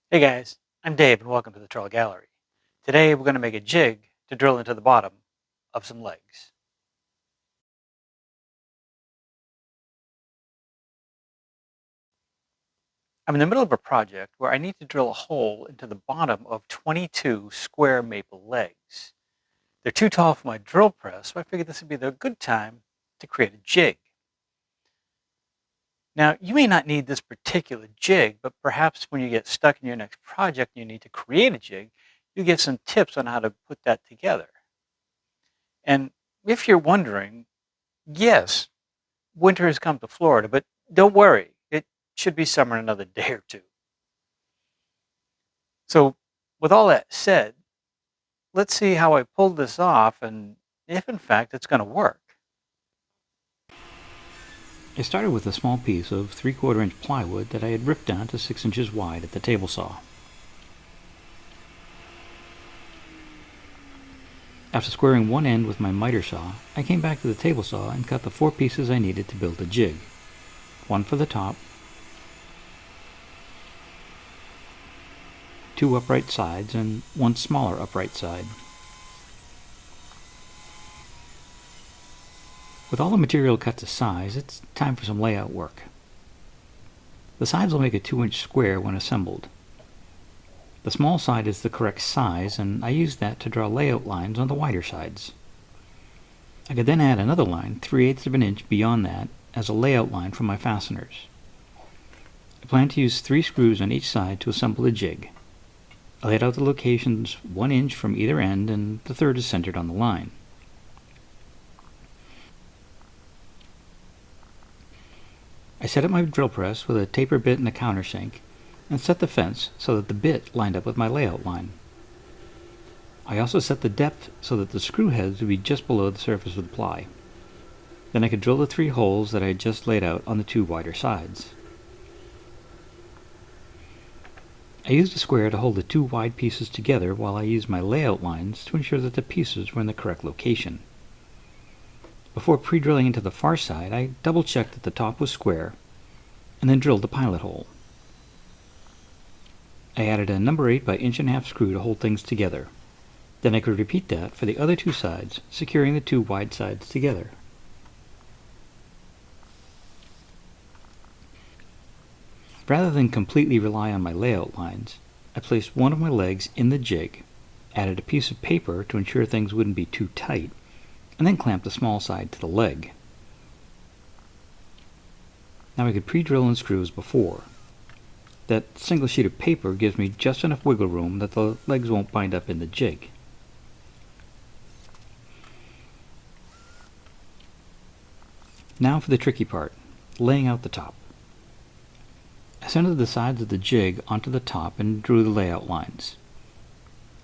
Hey guys, I'm Dave and welcome to the Trull Gallery. Today we're going to make a jig to drill into the bottom of some legs. I'm in the middle of a project where I need to drill a hole into the bottom of 22 square maple legs. They're too tall for my drill press, so I figured this would be the good time to create a jig. Now, you may not need this particular jig, but perhaps when you get stuck in your next project and you need to create a jig, you get some tips on how to put that together. And if you're wondering, yes, winter has come to Florida, but don't worry, it should be summer in another day or two. So, with all that said, let's see how I pulled this off and if in fact it's going to work. I started with a small piece of 3/4 inch plywood that I had ripped down to 6 inches wide at the table saw. After squaring one end with my miter saw, I came back to the table saw and cut the 4 pieces I needed to build a jig. One for the top, 2 upright sides, and 1 smaller upright side. With all the material cut to size, it's time for some layout work. The sides will make a 2-inch square when assembled. The small side is the correct size, and I used that to draw layout lines on the wider sides. I could then add another line 3/8 of an inch beyond that as a layout line for my fasteners. I plan to use 3 screws on each side to assemble the jig. I laid out the locations 1 inch from either end, and the third is centered on the line. I set up my drill press with a taper bit and a countersink, and set the fence so that the bit lined up with my layout line. I also set the depth so that the screw heads would be just below the surface of the ply. Then I could drill the 3 holes that I had just laid out on the 2 wider sides. I used a square to hold the 2 wide pieces together while I used my layout lines to ensure that the pieces were in the correct location. Before pre-drilling into the far side, I double-checked that the top was square, and then drilled the pilot hole. I added a number 8 by 1.5" screw to hold things together. Then I could repeat that for the other 2 sides, securing the 2 wide sides together. Rather than completely rely on my layout lines, I placed one of my legs in the jig, added a piece of paper to ensure things wouldn't be too tight, and then clamped the small side to the leg. Now I could pre-drill and screw as before. That single sheet of paper gives me just enough wiggle room that the legs won't bind up in the jig. Now for the tricky part, laying out the top. I centered the sides of the jig onto the top and drew the layout lines.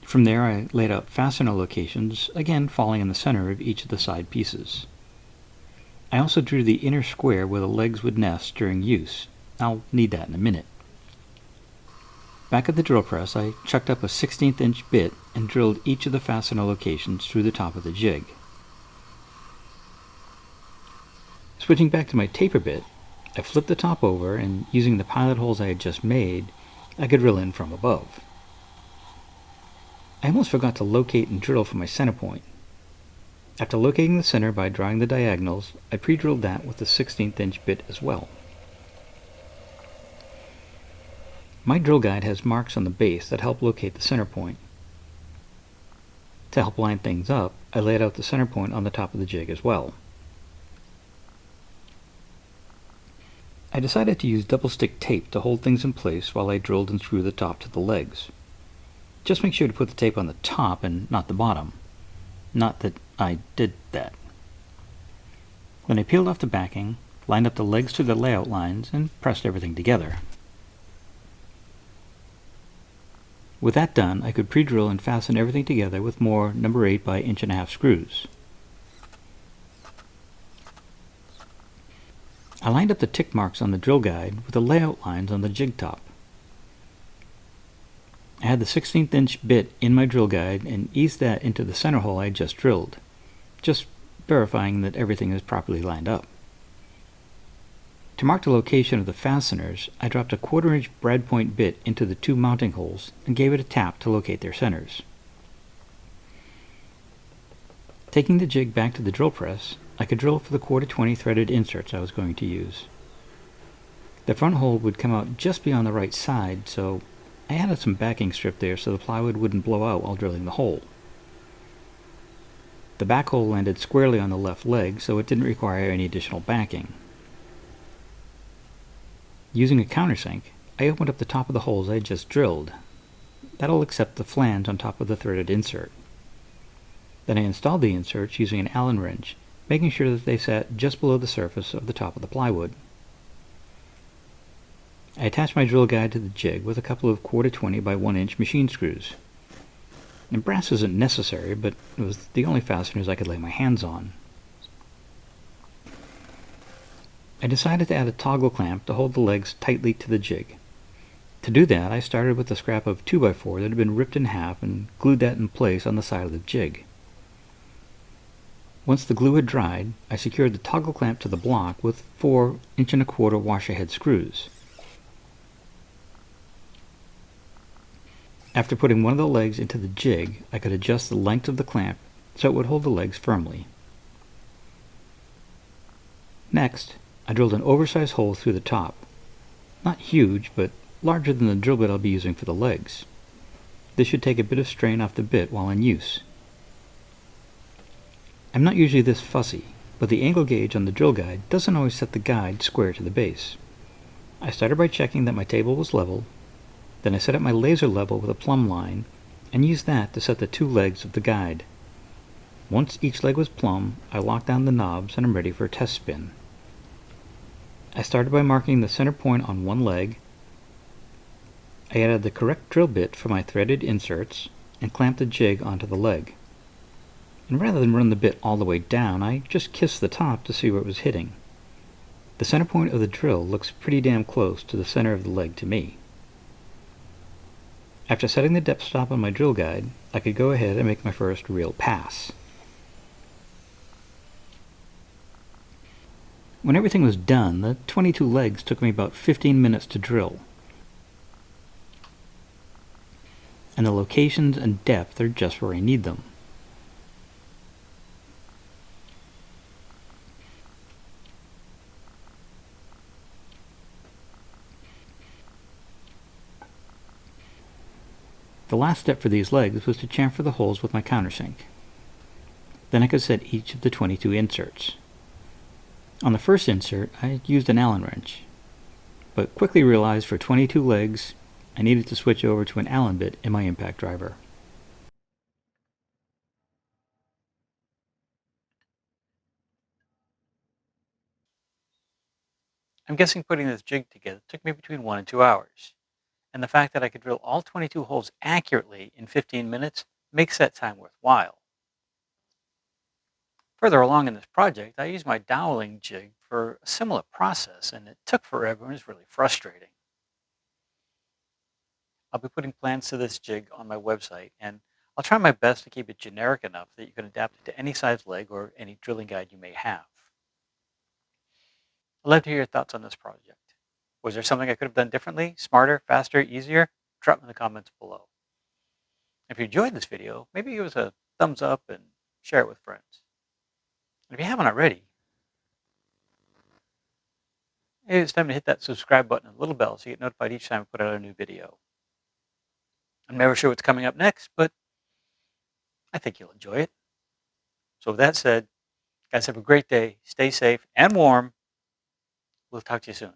From there I laid out fastener locations, again falling in the center of each of the side pieces. I also drew the inner square where the legs would nest during use. I'll need that in a minute. Back at the drill press, I chucked up a 1/16 inch bit and drilled each of the fastener locations through the top of the jig. Switching back to my taper bit, I flipped the top over, and using the pilot holes I had just made, I could drill in from above. I almost forgot to locate and drill for my center point. After locating the center by drawing the diagonals, I pre-drilled that with the 1/16 inch bit as well. My drill guide has marks on the base that help locate the center point. To help line things up, I laid out the center point on the top of the jig as well. I decided to use double-stick tape to hold things in place while I drilled and screwed the top to the legs. Just make sure to put the tape on the top and not the bottom. Not that I did that. Then I peeled off the backing, lined up the legs to the layout lines, and pressed everything together. With that done, I could pre-drill and fasten everything together with more number 8 by 1.5" screws. I lined up the tick marks on the drill guide with the layout lines on the jig top. I had the 1/16 inch bit in my drill guide and eased that into the center hole I had just drilled, just verifying that everything is properly lined up. To mark the location of the fasteners, I dropped a 1/4-inch brad point bit into the 2 mounting holes and gave it a tap to locate their centers. Taking the jig back to the drill press, I could drill for the 1/4-20 threaded inserts I was going to use. The front hole would come out just beyond the right side, so I added some backing strip there so the plywood wouldn't blow out while drilling the hole. The back hole landed squarely on the left leg, so it didn't require any additional backing. Using a countersink, I opened up the top of the holes I had just drilled. That'll accept the flange on top of the threaded insert. Then I installed the inserts using an Allen wrench, making sure that they sat just below the surface of the top of the plywood. I attached my drill guide to the jig with a couple of 1/4-20 by 1-inch machine screws. And brass isn't necessary, but it was the only fasteners I could lay my hands on. I decided to add a toggle clamp to hold the legs tightly to the jig. To do that, I started with a scrap of 2x4 that had been ripped in half and glued that in place on the side of the jig. Once the glue had dried, I secured the toggle clamp to the block with 4 1.25-inch washer-head screws. After putting one of the legs into the jig, I could adjust the length of the clamp so it would hold the legs firmly. Next, I drilled an oversized hole through the top. Not huge, but larger than the drill bit I'll be using for the legs. This should take a bit of strain off the bit while in use. I'm not usually this fussy, but the angle gauge on the drill guide doesn't always set the guide square to the base. I started by checking that my table was level, then I set up my laser level with a plumb line and used that to set the 2 legs of the guide. Once each leg was plumb, I locked down the knobs and I'm ready for a test spin. I started by marking the center point on one leg. I added the correct drill bit for my threaded inserts and clamped the jig onto the leg. And rather than run the bit all the way down, I just kissed the top to see where it was hitting. The center point of the drill looks pretty damn close to the center of the leg to me. After setting the depth stop on my drill guide, I could go ahead and make my first real pass. When everything was done, the 22 legs took me about 15 minutes to drill. And the locations and depth are just where I need them. The last step for these legs was to chamfer the holes with my countersink. Then I could set each of the 22 inserts. On the first insert, I used an Allen wrench, but quickly realized for 22 legs, I needed to switch over to an Allen bit in my impact driver. I'm guessing putting this jig together took me between 1 and 2 hours, and the fact that I could drill all 22 holes accurately in 15 minutes makes that time worthwhile. Further along in this project, I used my doweling jig for a similar process, and it took forever and was really frustrating. I'll be putting plans to this jig on my website, and I'll try my best to keep it generic enough that you can adapt it to any size leg or any drilling guide you may have. I'd love to hear your thoughts on this project. Was there something I could have done differently, smarter, faster, easier? Drop them in the comments below. If you enjoyed this video, maybe give us a thumbs up and share it with friends. And if you haven't already, maybe it's time to hit that subscribe button and little bell so you get notified each time I put out a new video. I'm never sure what's coming up next, but I think you'll enjoy it. So with that said, guys, have a great day. Stay safe and warm. We'll talk to you soon.